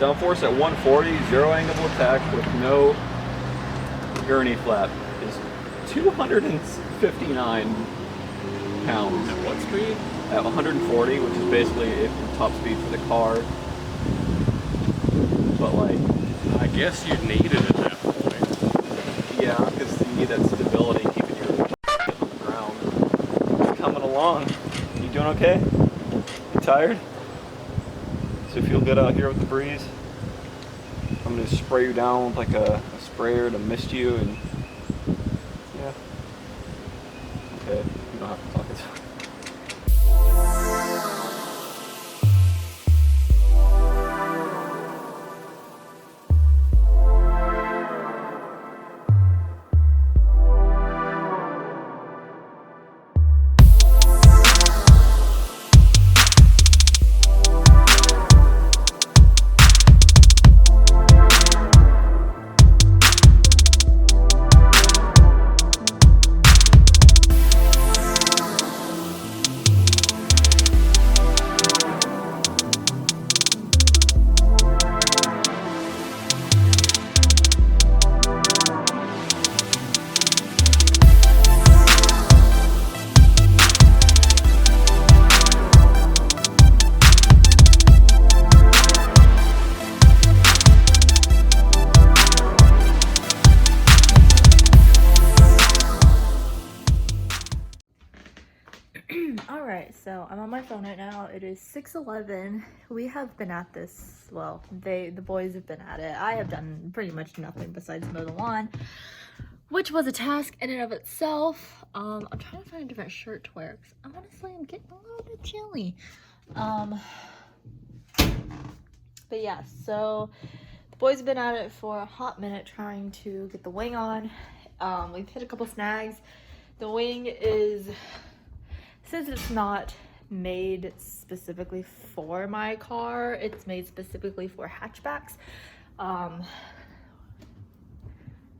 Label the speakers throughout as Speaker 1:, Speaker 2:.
Speaker 1: downforce at 140, zero angle of attack with no gurney flap is 259 pounds.
Speaker 2: At what speed?
Speaker 1: At 140, which is basically the top speed for the car. But like,
Speaker 2: I guess you need it at that point.
Speaker 1: yeah, because you need that stability, keeping your on the ground. It's coming along. You doing okay? You tired? So you feel good out here with the breeze? I'm gonna spray you down with like a sprayer to mist you, and yeah. Okay, you don't have to talk. It's fine.
Speaker 3: Alright, so I'm on my phone right now. It is 6:11. We have been at this, well, the boys have been at it. I have done pretty much nothing besides mow the lawn, which was a task in and of itself. I'm trying to find a different shirt to wear because honestly I'm getting a little bit chilly. But yeah, so the boys have been at it for a hot minute trying to get the wing on. We've hit a couple snags. The wing is, since it's not made specifically for my car, it's made specifically for hatchbacks.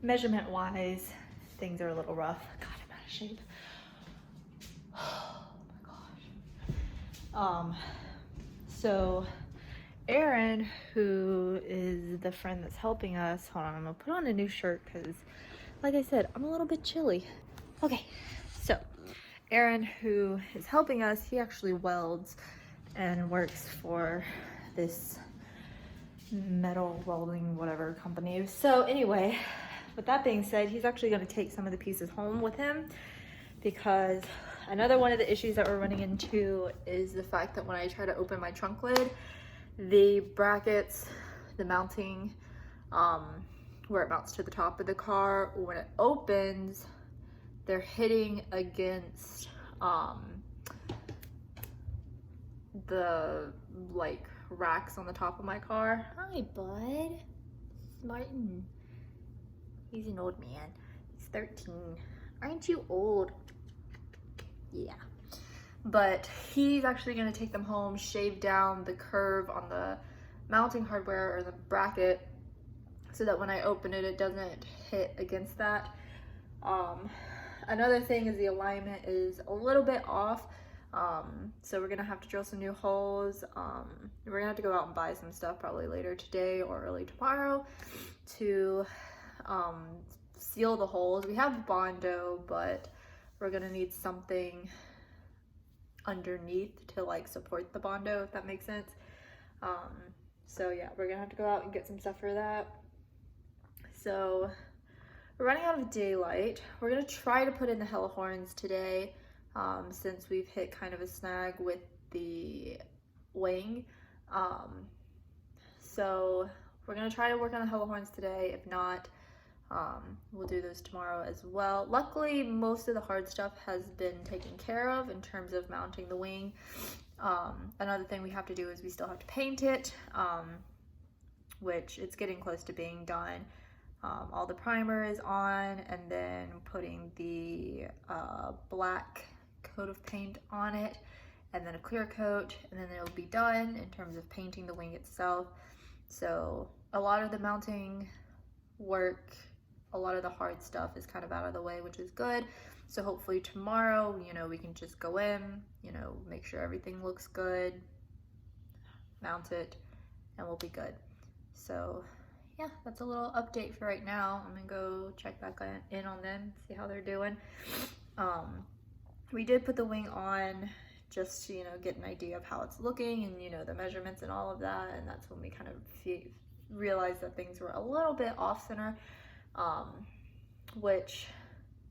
Speaker 3: Measurement wise, things are a little rough. God, I'm out of shape. Oh my gosh. So Aaron, who is the friend that's helping us, hold on, I'm gonna put on a new shirt because like I said, I'm a little bit chilly. Okay, so Aaron, who is helping us, he actually welds and works for this metal welding whatever company. So anyway, with that being said, he's actually going to take some of the pieces home with him, because another one of the issues that we're running into is the fact that when I try to open my trunk lid, the brackets, the mounting, where it mounts to the top of the car, when it opens, they're hitting against the like racks on the top of my car. Hi, bud. Martin. He's an old man. He's 13. Aren't you old? Yeah. But he's actually going to take them home, shave down the curve on the mounting hardware or the bracket so that when I open it, it doesn't hit against that. Another thing is the alignment is a little bit off. So we're gonna have to drill some new holes. We're gonna have to go out and buy some stuff probably later today or early tomorrow to seal the holes. We have Bondo, but we're gonna need something underneath to like support the Bondo, if that makes sense. So yeah, we're gonna have to go out and get some stuff for that. So we're running out of daylight. We're gonna try to put in the hella horns today, since we've hit kind of a snag with the wing. So we're gonna try to work on the hella horns today. If not, we'll do those tomorrow as well. Luckily, most of the hard stuff has been taken care of in terms of mounting the wing. Another thing we have to do is we still have to paint it, which it's getting close to being done. All the primer is on, and then putting the black coat of paint on it, and then a clear coat, and then it'll be done in terms of painting the wing itself. So a lot of the mounting work, a lot of the hard stuff is kind of out of the way, which is good. So hopefully tomorrow, you know, we can just go in, you know, make sure everything looks good, mount it, and we'll be good. So yeah, that's a little update for right now. I'm gonna go check back in on them, see how they're doing. We did put the wing on just to, you know, get an idea of how it's looking and, you know, the measurements and all of that. And that's when we kind of realized that things were a little bit off center, which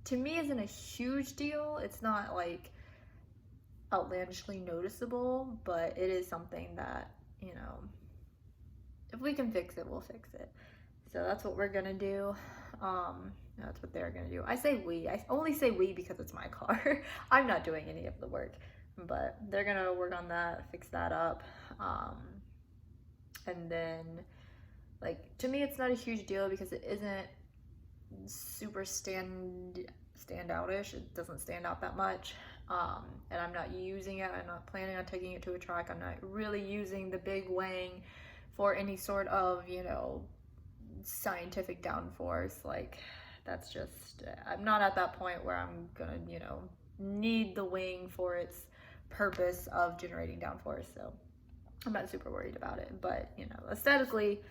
Speaker 3: to me isn't a huge deal. It's not like outlandishly noticeable, but it is something that, you know, if we can fix it, we'll fix it. So that's what we're gonna do. That's what they're gonna do. I say we. I only say we because it's my car. I'm not doing any of the work, but they're gonna work on that, fix that up. And then, like, to me, it's not a huge deal because it isn't super standoutish. It doesn't stand out that much. And I'm not using it. I'm not planning on taking it to a track. I'm not really using the big WANG for any sort of, you know, scientific downforce. Like, that's just, I'm not at that point where I'm gonna, you know, need the wing for its purpose of generating downforce. So I'm not super worried about it, but, you know, aesthetically,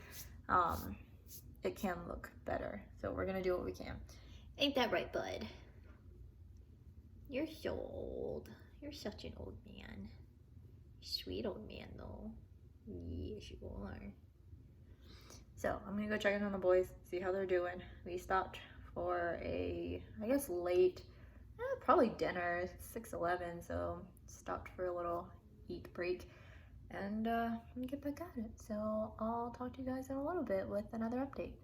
Speaker 3: it can look better. So we're gonna do what we can. Ain't that right, bud? You're so old. You're such an old man. Sweet old man, though. Yes, you are. So I'm gonna go check in on the boys, see how they're doing. We stopped for a, I guess, late, probably dinner, 6:11. So stopped for a little eat break, and I'm gonna get back at it. So I'll talk to you guys in a little bit with another update.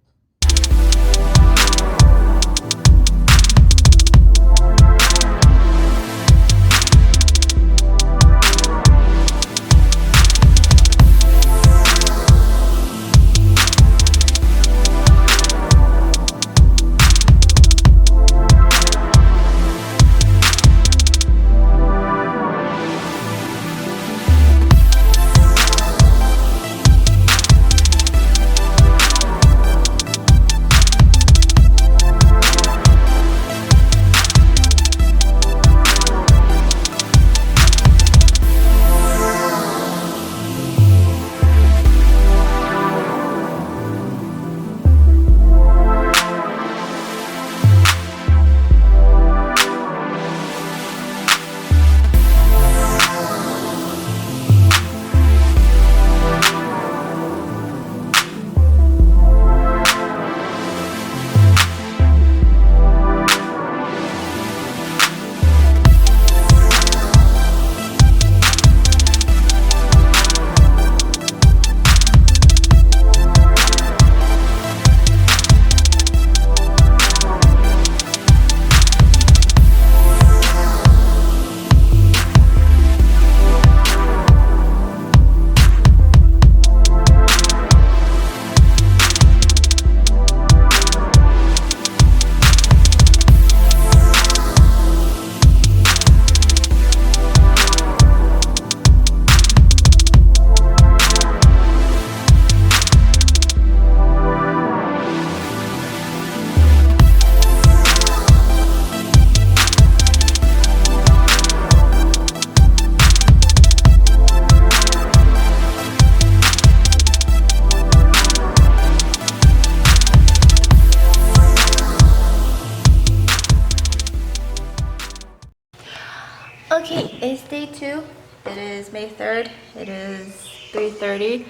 Speaker 3: Okay, it's day 2. It is May 3rd. It is 3:30.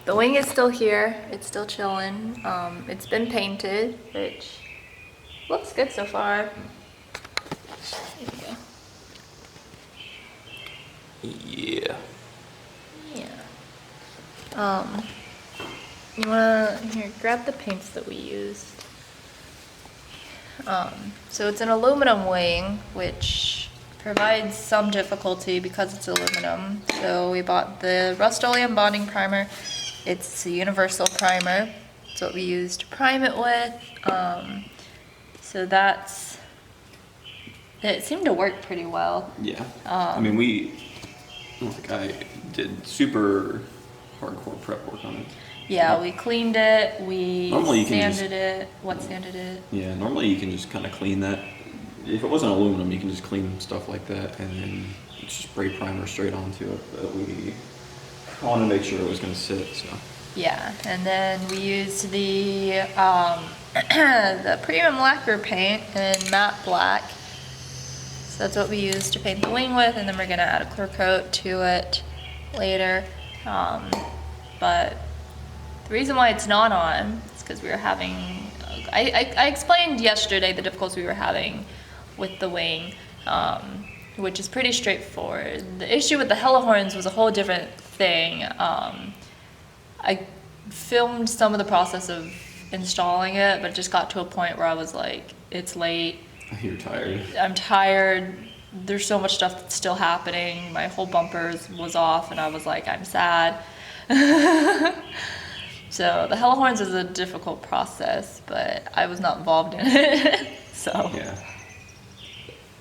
Speaker 3: The wing is still here. It's still chilling. It's been painted, which looks good so far. There you go.
Speaker 1: Yeah.
Speaker 3: Yeah. You wanna, here, grab the paints that we used. So it's an aluminum wing, which provides some difficulty because it's aluminum. So we bought the Rust-Oleum bonding primer. It's a universal primer. That's what we use to prime it with. So that's, it seemed to work pretty well.
Speaker 1: Yeah. I mean, I don't think I did super hardcore prep work on it.
Speaker 3: Yeah, we cleaned it, we
Speaker 1: Normally you can
Speaker 3: sanded it. What sanded it?
Speaker 1: Yeah, normally you can just kind of clean that. If it wasn't aluminum, you can just clean stuff like that and then just spray primer straight onto it. But we wanted to make sure it was going to sit, so.
Speaker 3: Yeah, and then we used the the premium lacquer paint in matte black. So that's what we used to paint the wing with, and then we're gonna add a clear coat to it later. But the reason why it's not on is because we were having, I explained yesterday the difficulties we were having with the wing, which is pretty straightforward. The issue with the hella horns was a whole different thing. I filmed some of the process of installing it, but it just got to a point where I was like, it's late.
Speaker 1: You're tired.
Speaker 3: I'm tired. There's so much stuff that's still happening. My whole bumpers was off, and I was like, I'm sad. So the hella horns is a difficult process, but I was not involved in it. So
Speaker 1: Yeah.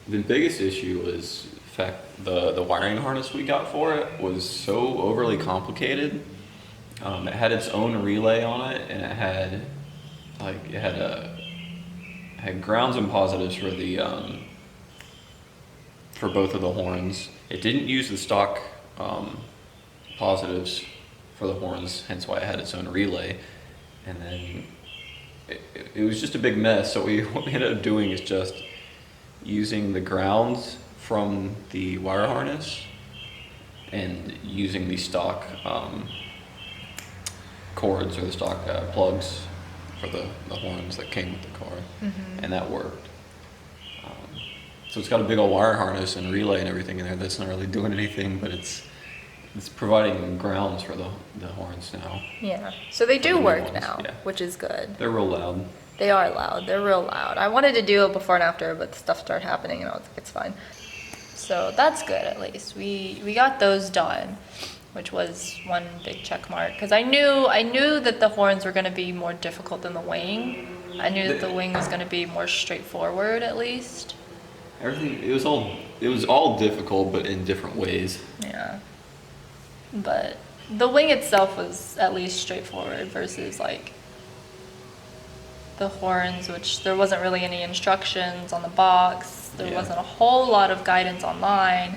Speaker 1: The biggest issue was the fact the wiring harness we got for it was so overly complicated. It had its own relay on it, and it had grounds and positives for the for both of the horns. It didn't use the stock positives for the horns, hence why it had its own relay. And then it was just a big mess. So what we ended up doing is just using the grounds from the wire harness and using the stock cords or the stock plugs for the horns that came with the car, and that worked. So it's got a big old wire harness and relay and everything in there that's not really doing anything, but it's providing grounds for the horns now.
Speaker 3: yeah, so they do
Speaker 1: The new
Speaker 3: work
Speaker 1: ones,
Speaker 3: now,
Speaker 1: yeah.
Speaker 3: which is good.
Speaker 1: They're real loud.
Speaker 3: They are loud. They're real loud. I wanted to do it before and after, but stuff started happening, and I was like, it's fine. So that's good, at least. We got those done, which was one big check mark, because I knew that the horns were going to be more difficult than the wing. I knew that the wing was going to be more straightforward, at least.
Speaker 1: Everything, it was all difficult, but in different ways.
Speaker 3: Yeah. But the wing itself was at least straightforward versus like the horns, which there wasn't really any instructions on the box. There wasn't a whole lot of guidance online.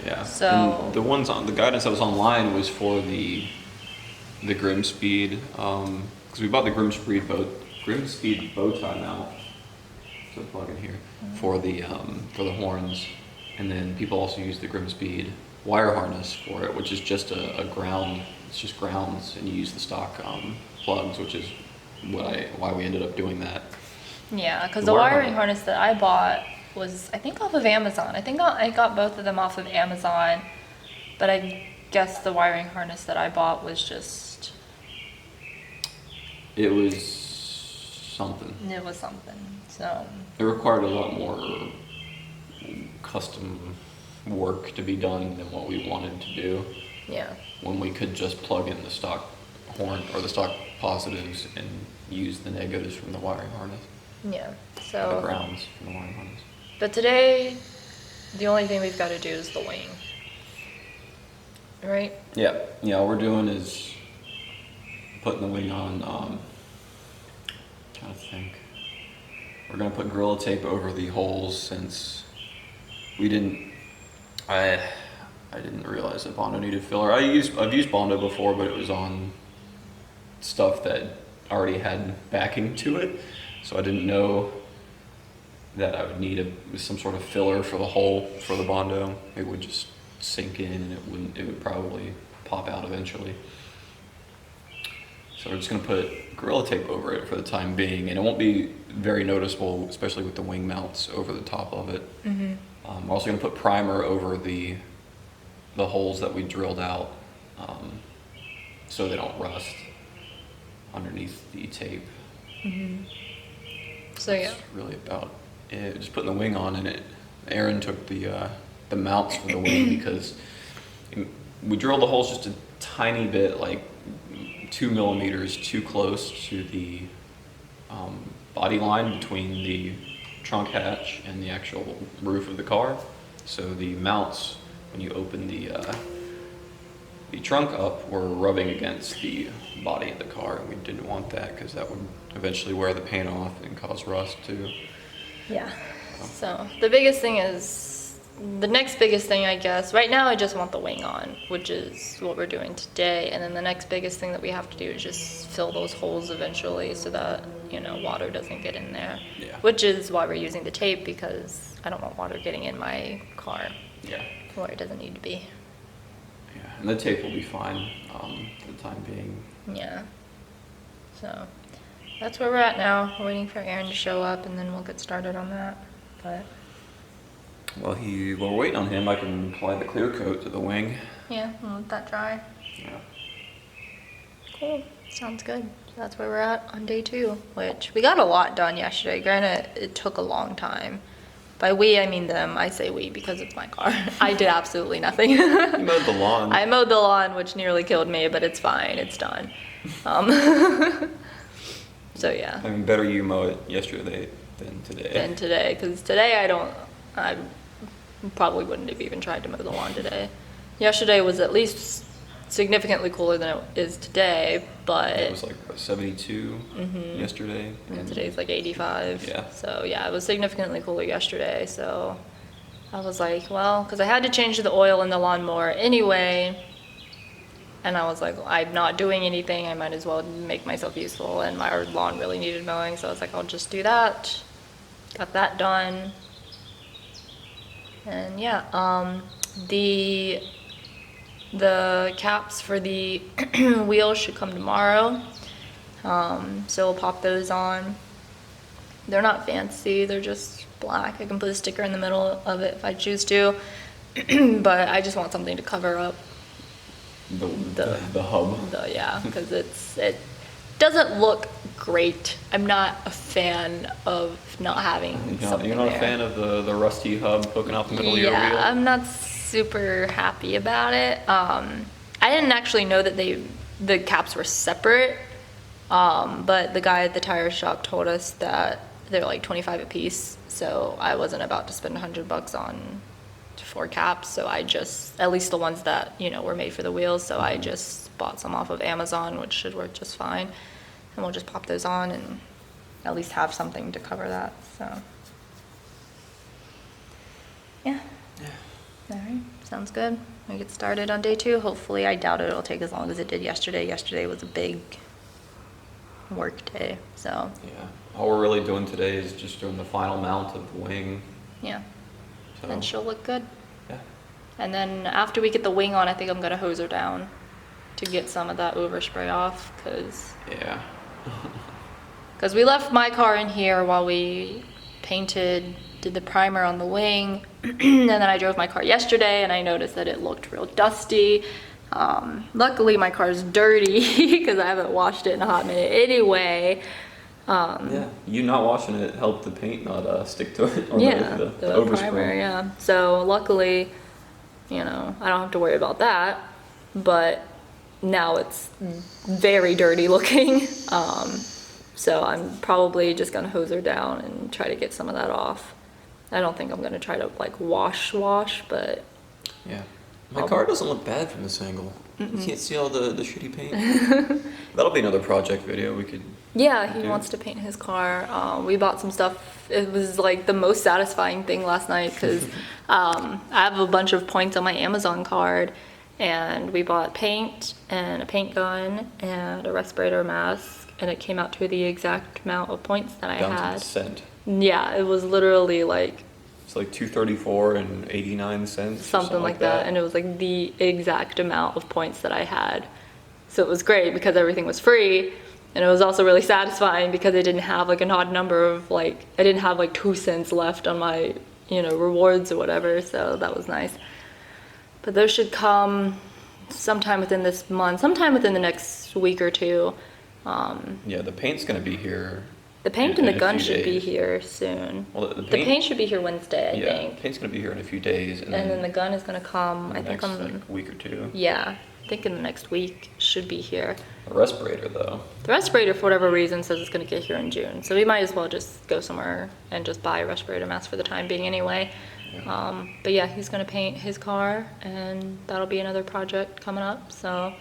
Speaker 1: Yeah.
Speaker 3: So
Speaker 1: And the guidance that was online was for the Grimspeed, because we bought the Grimspeed bow tie mount. So plug in here for the horns, and then people also use the Grimspeed wire harness for it, which is just a ground. It's just grounds, and you use the stock plugs, which is why we ended up doing that.
Speaker 3: yeah, because the wiring harness that I bought was, I think, off of Amazon. I think I got both of them off of Amazon, but I guess the wiring harness that I bought was just...
Speaker 1: It was something.
Speaker 3: It was something, so...
Speaker 1: It required a lot more custom work to be done than what we wanted to do.
Speaker 3: Yeah.
Speaker 1: When we could just plug in the stock horn or the stock positives and use the negatives from the wiring harness.
Speaker 3: Yeah,
Speaker 1: The
Speaker 3: so...
Speaker 1: grounds from the wiring harness.
Speaker 3: But today, the only thing we've got to do is the wing. Right?
Speaker 1: Yeah, all we're doing is putting the wing on, trying to think. We're gonna put Gorilla Tape over the holes since I didn't realize that Bondo needed filler. I've used Bondo before, but it was on stuff that already had backing to it, so I didn't know that I would need some sort of filler for the hole for the Bondo. It would just sink in, and it would probably pop out eventually. So we're just gonna put Gorilla Tape over it for the time being, and it won't be very noticeable, especially with the wing mounts over the top of it. We're also gonna put primer over the holes that we drilled out, so they don't rust underneath the tape.
Speaker 3: So yeah.
Speaker 1: That's really about it. Just putting the wing on, and Aaron took the mounts for the wing because we drilled the holes just a tiny bit, like 2 millimeters too close to the body line between the trunk hatch and the actual roof of the car. So the mounts, when you open the trunk up, were rubbing against the body of the car, and we didn't want that because that would eventually wear the paint off and cause rust too.
Speaker 3: Yeah. So the biggest thing is the next biggest thing, I guess, right now I just want the wing on, which is what we're doing today. And then the next biggest thing that we have to do is just fill those holes eventually so that, you know, water doesn't get in there.
Speaker 1: Yeah.
Speaker 3: Which is why we're using the tape, because I don't want water getting in my car
Speaker 1: Yeah.
Speaker 3: where it doesn't need to be.
Speaker 1: Yeah, and the tape will be fine for the time being.
Speaker 3: Yeah. So that's where we're at now. We're waiting for Aaron to show up, and then we'll get started on that. But
Speaker 1: While we're waiting on him, I can apply the clear coat to the wing.
Speaker 3: yeah, we'll let that dry.
Speaker 1: Yeah.
Speaker 3: Cool. Sounds good. So that's where we're at on day 2, which we got a lot done yesterday. Granted, it took a long time. By we, I mean them. I say we because it's my car. I did absolutely nothing.
Speaker 1: You mowed the lawn.
Speaker 3: I mowed the lawn, which nearly killed me, but it's fine. It's done. So yeah.
Speaker 1: I mean, better you mow it yesterday than today.
Speaker 3: Because today I probably wouldn't have even tried to mow the lawn today. Yesterday was at least significantly cooler than it is today, but
Speaker 1: It was like what, 72 yesterday.
Speaker 3: and today's like 85.
Speaker 1: Yeah.
Speaker 3: So yeah, it was significantly cooler yesterday. So I was like, well, because I had to change the oil in the lawnmower anyway. And I was like, I'm not doing anything. I might as well make myself useful. And my lawn really needed mowing. So I was like, I'll just do that. Got that done. And yeah, the caps for the wheels should come tomorrow. So we'll pop those on. They're not fancy, they're just black. I can put a sticker in the middle of it if I choose to. But I just want something to cover up
Speaker 1: The hub.
Speaker 3: yeah, because it doesn't look great. I'm not a fan of not having something
Speaker 1: You're not
Speaker 3: there.
Speaker 1: a fan of the rusty hub poking out the middle of your wheel?
Speaker 3: Yeah, I'm not super happy about it. I didn't actually know that the caps were separate, but the guy at the tire shop told us that they're like 25 a piece, so I wasn't about to spend $100 on 4 caps, so I just, at least the ones that, you know, were made for the wheels, so I just bought some off of Amazon, which should work just fine, and we'll just pop those on and at least have something to cover that, so. Yeah. All right, sounds good. We get started on day 2. Hopefully, I doubt it'll take as long as it did yesterday. Yesterday was a big work day, so.
Speaker 1: Yeah. All we're really doing today is just doing the final mount of the wing.
Speaker 3: Yeah,
Speaker 1: So,
Speaker 3: and she'll look good.
Speaker 1: yeah.
Speaker 3: And then after we get the wing on, I think I'm gonna hose her down to get some of that overspray off,
Speaker 1: Yeah.
Speaker 3: because we left my car in here while we did the primer on the wing, and then I drove my car yesterday and I noticed that it looked real dusty. Luckily my car's dirty because I haven't washed it in a hot minute anyway.
Speaker 1: Yeah. You not washing it helped the paint not stick to it. Or
Speaker 3: Yeah,
Speaker 1: the
Speaker 3: the
Speaker 1: overspray.
Speaker 3: primer, yeah. So luckily, you know, I don't have to worry about that, but now it's very dirty looking. So I'm probably just gonna hose her down and try to get some of that off. I don't think I'm gonna try to like wash, but
Speaker 1: Yeah. My car doesn't look bad from this angle. You can't see all the shitty paint. That'll be another project video we could.
Speaker 3: yeah, he
Speaker 1: Okay.
Speaker 3: wants to paint his car. We bought some stuff. It was like the most satisfying thing last night because I have a bunch of points on my Amazon card, and we bought paint and a paint gun and a respirator mask, and it came out to the exact amount of points that I
Speaker 1: Down to the
Speaker 3: had.
Speaker 1: cent.
Speaker 3: Yeah, it was literally like
Speaker 1: It's like $2.34 and 89 cents. or
Speaker 3: something like that, and it was like the exact amount of points that I had. So it was great because everything was free, and it was also really satisfying because I didn't have like an odd number of like, I didn't have like 2 cents left on my, you know, rewards or whatever, so that was nice. But those should come sometime within this month, sometime within the next week or 2.
Speaker 1: Yeah, the paint's gonna be here.
Speaker 3: The paint and the
Speaker 1: in a
Speaker 3: gun
Speaker 1: few
Speaker 3: should be
Speaker 1: days.
Speaker 3: here soon.
Speaker 1: Well, the
Speaker 3: The paint should be here Wednesday, I
Speaker 1: yeah,
Speaker 3: think.
Speaker 1: paint's gonna be here in a few days,
Speaker 3: And then the gun is gonna come,
Speaker 1: in
Speaker 3: I
Speaker 1: the
Speaker 3: think
Speaker 1: next
Speaker 3: on,
Speaker 1: like, week or 2.
Speaker 3: yeah, I think in the next week should be here.
Speaker 1: A respirator though.
Speaker 3: The respirator, for whatever reason, says it's gonna get here in June, so we might as well just go somewhere and just buy a respirator mask for the time being anyway.
Speaker 1: Yeah.
Speaker 3: But yeah, he's gonna paint his car, and that'll be another project coming up, so.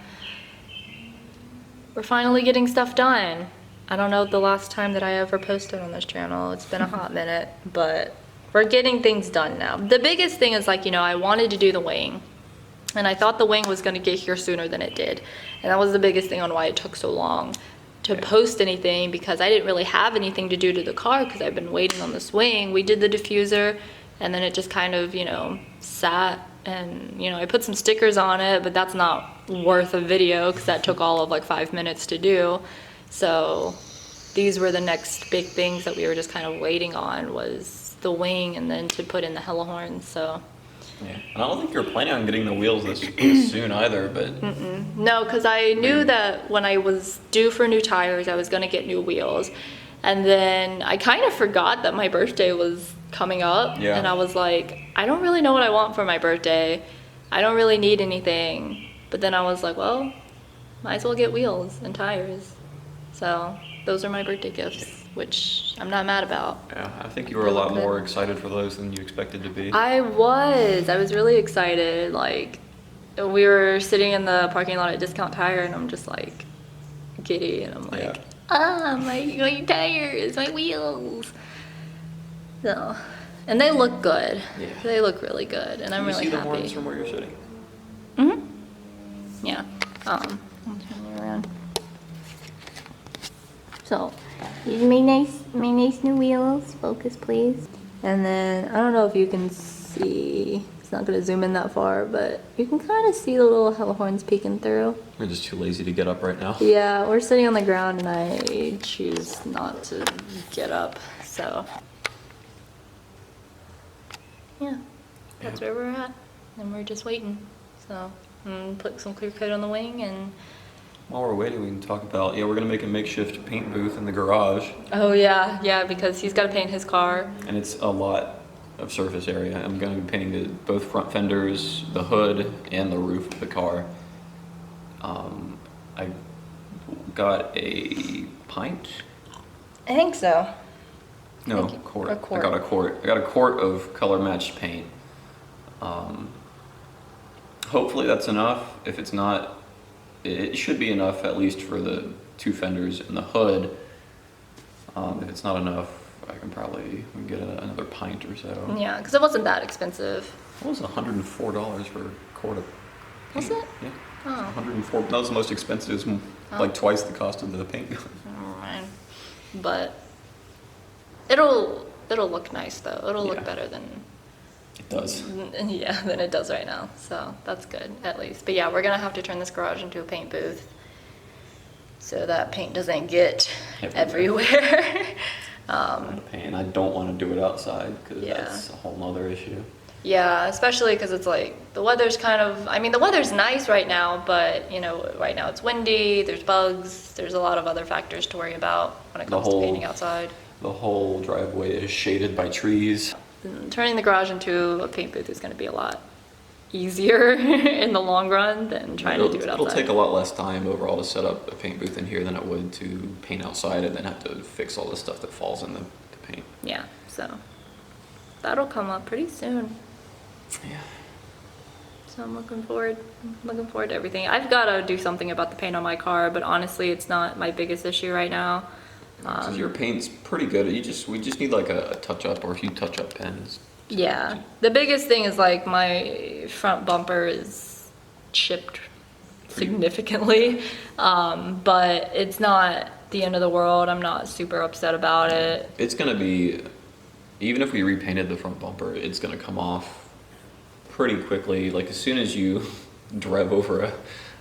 Speaker 3: We're finally getting stuff done. I don't know the last time that I ever posted on this channel. It's been a hot minute, but we're getting things done now. The biggest thing is like, you know, I wanted to do the wing, and I thought the wing was going to get here sooner than it did. And that was the biggest thing on why it took so long to post anything, because I didn't really have anything to do to the car because I've been waiting on this wing. We did the diffuser, and then it just kind of, you know, sat, and, you know, I put some stickers on it, but that's not worth a video because that took all of like 5 minutes to do. So these were the next big things that we were just kind of waiting on, was the wing and then to put in the hella horns. So
Speaker 1: yeah, and I don't think you're planning on getting the wheels this soon either, but
Speaker 3: no, because I knew that when I was due for new tires, I was going to get new wheels. And then I kind of forgot that my birthday was coming up.
Speaker 1: Yeah.
Speaker 3: And I was like, I don't really know what I want for my birthday. I don't really need anything. But then I was like, well, might as well get wheels and tires. So those are my birthday gifts, which I'm not mad about.
Speaker 1: yeah, I think you were a lot more excited for those than you expected to be.
Speaker 3: I was really excited. Like, we were sitting in the parking lot at Discount Tire, and I'm just like giddy, and I'm like, my tires, my wheels. So, and they look good.
Speaker 1: Yeah.
Speaker 3: They look really good, and I'm really
Speaker 1: happy. You see the
Speaker 3: happy.
Speaker 1: horns from where you're sitting?
Speaker 3: Yeah. I'll turn it around. So, these are my nice new wheels. Focus, please. And then, I don't know if you can see, it's not gonna zoom in that far, but you can kind of see the little hella horns peeking through.
Speaker 1: We're just too lazy to get up right now.
Speaker 3: Yeah, we're sitting on the ground and I choose not to get up, so. Yeah, that's where we're at. And we're just waiting. So, put some clear coat on the wing and.
Speaker 1: While we're waiting, we can talk about, we're gonna make a makeshift paint booth in the garage.
Speaker 3: Oh yeah, because he's got to paint his car.
Speaker 1: And it's a lot of surface area. I'm gonna be painting both front fenders, the hood, and the roof of the car. I got a pint?
Speaker 3: I think so.
Speaker 1: No, quart. I got a quart. I got a quart of color matched paint. Hopefully that's enough. If it's not, it should be enough at least for the two fenders and the hood. If it's not enough, I can probably get another pint or so.
Speaker 3: Yeah, because it wasn't that expensive.
Speaker 1: What was $104 for a quart of paint?
Speaker 3: Was it?
Speaker 1: Yeah.
Speaker 3: Oh.
Speaker 1: 104. That was the most expensive. It was like twice the cost of the paint.
Speaker 3: Alright. But it'll look nice though. It'll look better than
Speaker 1: It does.
Speaker 3: than it does right now. So that's good at least. But yeah, we're gonna have to turn this garage into a paint booth so that paint doesn't get everywhere.
Speaker 1: And I don't want to do it outside because that's a whole nother issue.
Speaker 3: Yeah, especially because it's like the weather's the weather's nice right now, but you know, right now it's windy, there's bugs, there's a lot of other factors to worry about when it comes to painting outside.
Speaker 1: The whole driveway is shaded by trees.
Speaker 3: Turning the garage into a paint booth is going to be a lot easier in the long run than trying to do it outside.
Speaker 1: It'll take a lot less time overall to set up a paint booth in here than it would to paint outside and then have to fix all the stuff that falls in the paint.
Speaker 3: Yeah, so that'll come up pretty soon.
Speaker 1: Yeah.
Speaker 3: So I'm looking forward to everything. I've got to do something about the paint on my car, but honestly, it's not my biggest issue right now.
Speaker 1: Because your paint's pretty good. We just need like a touch up or a few touch up pens.
Speaker 3: Yeah, the biggest thing is like my front bumper is chipped significantly, but it's not the end of the world. I'm not super upset about it.
Speaker 1: It's gonna be, even if we repainted the front bumper, it's gonna come off pretty quickly. Like as soon as you drive over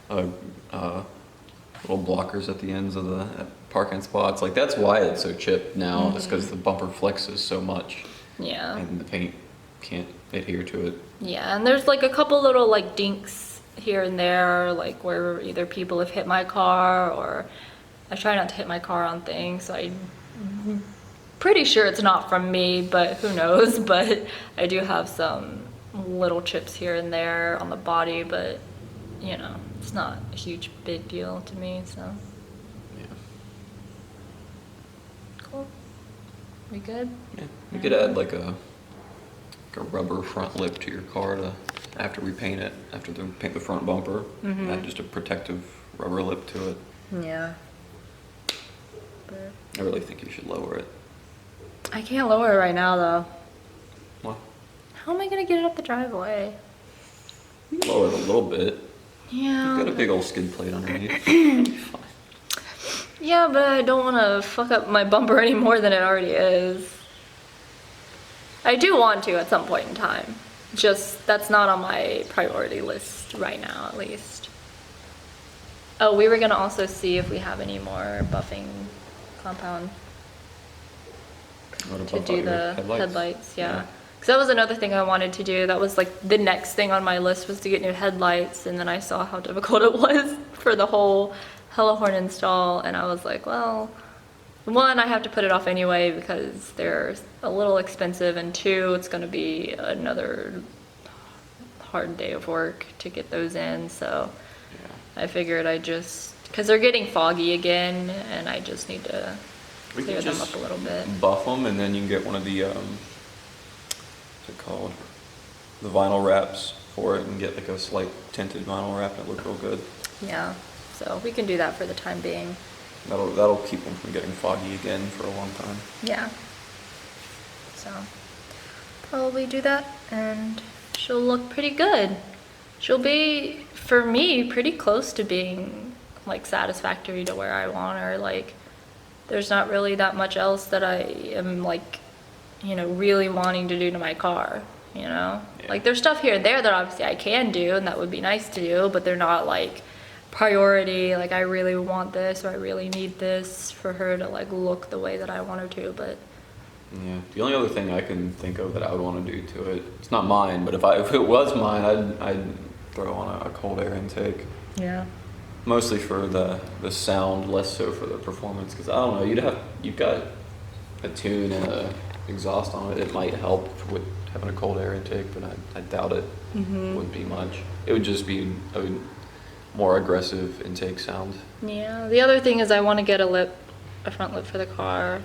Speaker 1: a little blockers at the ends of the parking spots, like that's why it's so chipped now. It's because the bumper flexes so much.
Speaker 3: Yeah.
Speaker 1: And the paint can't adhere to it.
Speaker 3: Yeah, and there's like a couple little like dinks here and there, like where either people have hit my car or I try not to hit my car on things, so I'm pretty sure it's not from me, but who knows. But I do have some little chips here and there on the body, but you know, it's not a huge big deal to me, so.
Speaker 1: Yeah.
Speaker 3: Cool. We good?
Speaker 1: Yeah. You could add like a rubber front lip to your car after we paint it, after we paint the front bumper, add just a protective rubber lip to it.
Speaker 3: Yeah. But
Speaker 1: I really think you should lower it.
Speaker 3: I can't lower it right now though.
Speaker 1: What?
Speaker 3: How am I gonna get it up the driveway?
Speaker 1: Lower it a little bit.
Speaker 3: Yeah.
Speaker 1: You've got a big old skid plate underneath. It'll be fine.
Speaker 3: Yeah, but I don't want to fuck up my bumper any more than it already is. I do want to at some point in time. Just, that's not on my priority list right now, at least. Oh, we were gonna also see if we have any more buffing compound
Speaker 1: Want
Speaker 3: to
Speaker 1: buff
Speaker 3: do
Speaker 1: out your
Speaker 3: the
Speaker 1: headlights?
Speaker 3: headlights, yeah. Because that was another thing I wanted to do. That was like the next thing on my list was to get new headlights, and then I saw how difficult it was for the whole hella+horn install, and I was like, well, one, I have to put it off anyway because they're a little expensive, and two, it's going to be another hard day of work to get those in, so
Speaker 1: Yeah.
Speaker 3: I figured I just, because they're getting foggy again, and I just need to
Speaker 1: We
Speaker 3: clear
Speaker 1: can
Speaker 3: them
Speaker 1: just
Speaker 3: up a little bit.
Speaker 1: buff them, and then you can get one of the what's it called? The vinyl wraps for it, and get like a slight tinted vinyl wrap. That look real good.
Speaker 3: Yeah, so we can do that for the time being.
Speaker 1: That'll keep them from getting foggy again for a long time.
Speaker 3: Yeah. So, probably do that, and she'll look pretty good. She'll be, for me, pretty close to being, like, satisfactory to where I want her. Like, there's not really that much else that I am, like, you know, really wanting to do to my car, you know?
Speaker 1: Yeah.
Speaker 3: Like, there's stuff here and there that obviously I can do, and that would be nice to do, but they're not, like, priority, like I really want this or I really need this for her to like look the way that I want her to, but
Speaker 1: Yeah. The only other thing I can think of that I would want to do to it, it's not mine, but if it was mine, I'd throw on a cold air intake.
Speaker 3: yeah.
Speaker 1: Mostly for the sound, less so for the performance. Because I don't know, you've got a tune and a exhaust on it. It might help with having a cold air intake, but I doubt it. Wouldn't be much. It would just be a more aggressive intake sound.
Speaker 3: Yeah, the other thing is I want to get a front lip for the car,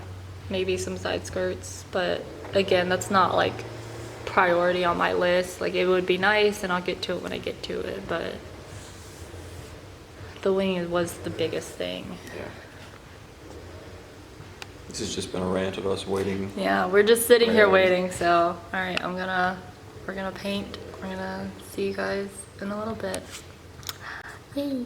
Speaker 3: maybe some side skirts, but again, that's not like priority on my list. Like it would be nice and I'll get to it when I get to it, but the wing was the biggest thing.
Speaker 1: Yeah. This has just been a rant of us waiting.
Speaker 3: Yeah, we're just sitting here
Speaker 1: Right.
Speaker 3: waiting, so all right, we're gonna paint. We're gonna see you guys in a little bit. Yay.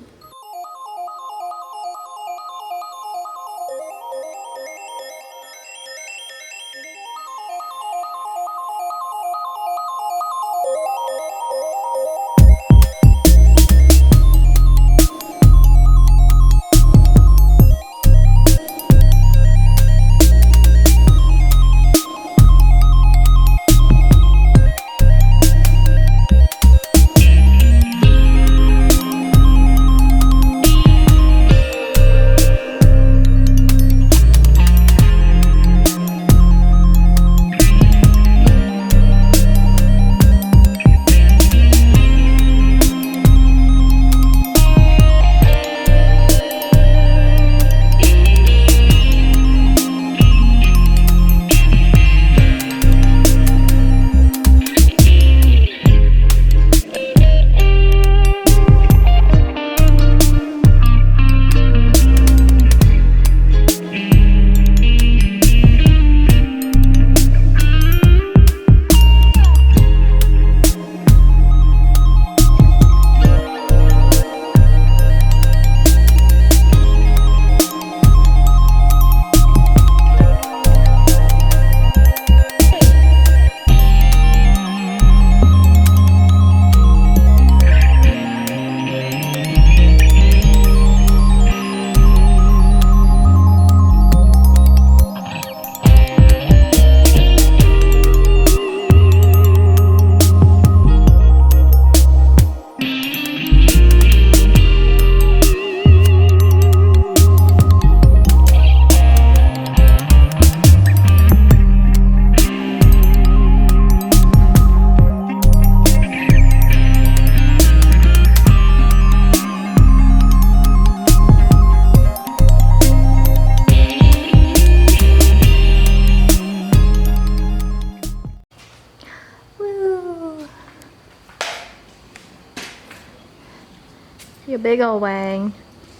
Speaker 3: You big ol' wang.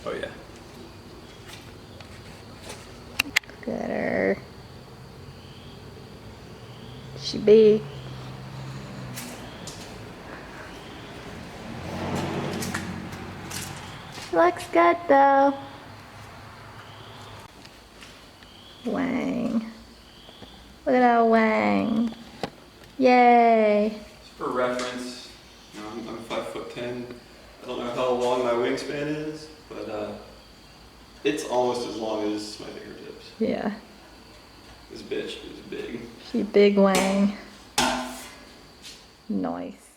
Speaker 1: Oh yeah.
Speaker 3: Look at her. She big. Looks good though. Wang. Look at that wang. Yay.
Speaker 1: For reference, you know, I'm 5'10". I don't know how long my wingspan is, but it's almost as long as my fingertips.
Speaker 3: Yeah.
Speaker 1: This bitch is big.
Speaker 3: She big wang. Nice.